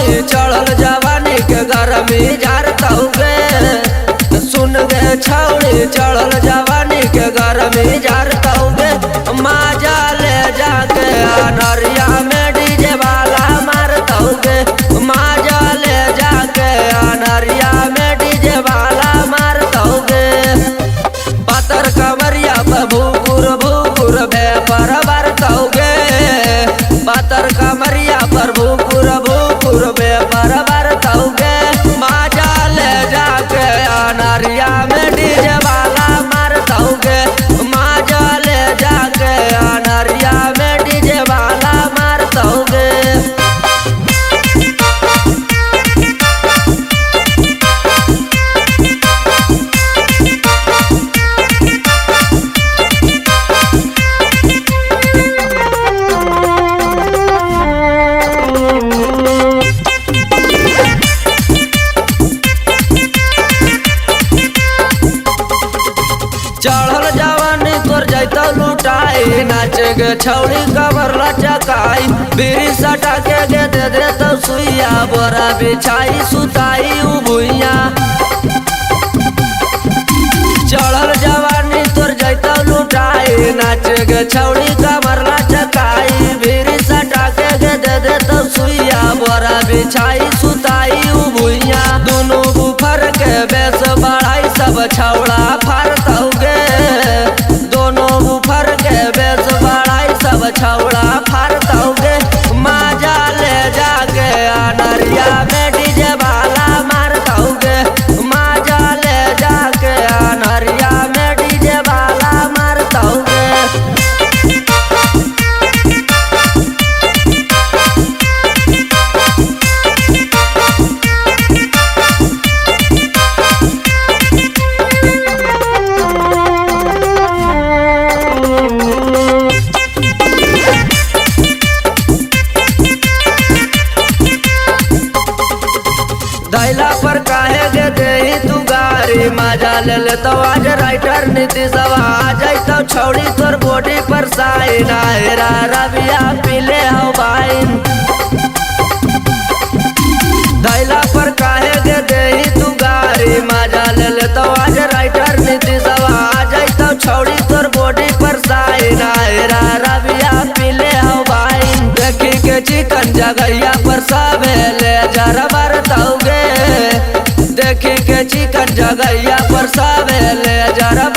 छौड़ी चढ़ल जवानी के गरमी झारतौगे। सुन गे छौड़ी चढ़ल जवानी के गरमी झारतौगे। माजा ले जाके अनरिया में डीजे वाला मारतौगे। माजा ले जाके अनरिया में डीजे वाला मारतौगे। पातर कमरिया पर भूकुर भूकुर बेपर बरतौगे। पातर कमरिया पर भूकुर भूकुर बेपर बरतौगे। माजा ले जाके अनरिया में डीजे वाला मारतौगे। माजा ले जाके अनरिया में डीजे वाला मारतौगे। चढ़ल जवानी तोर जैतौ लुटाई। नाच गे छौड़ी कमर लचकाई। बीड़ी सटा के गे दे देतौ सुइया। बोरा बिछाई सुताई उ भुइया। चढ़ल जवानी तोर जैतौ लुटाई। नाच गे छौड़ी कमर लचकाई। बीड़ी सटा के गे दे देतौ सुइया। बोरा बिछाई सुताई उ भुइया। दोनों बुफर के बेस बढ़ाई सब छौड़ा फारतौगे। दोनों बुफर के बेस बढ़ाई सब छौड़ा फारतौगे। माजा ले जाके अनरिया में डीजे वाला मारतौगे। माजा ले जाके अनरिया में डीजे वाला मारतौगे। दैला पर काहे गे देही तू गारी। मजा ले ले तो आज राइटर नीतीशवा आ जैतौ छौड़ी तोर बॉडी पर साइन। हेरा रबिया पीले हो बाइन। दैला पर काहे गे देही तू गारी। मजा ले ले तो आज राइटर नीतीशवा आ जैतौ छौड़ी तोर बॉडी पर साइन। हेरा रबिया पीले हो बाइन। देखी के चिकन जगैया पर सबे ले जरा बरतौगे। देखी के चिकन जगैया पर सबे ले जरा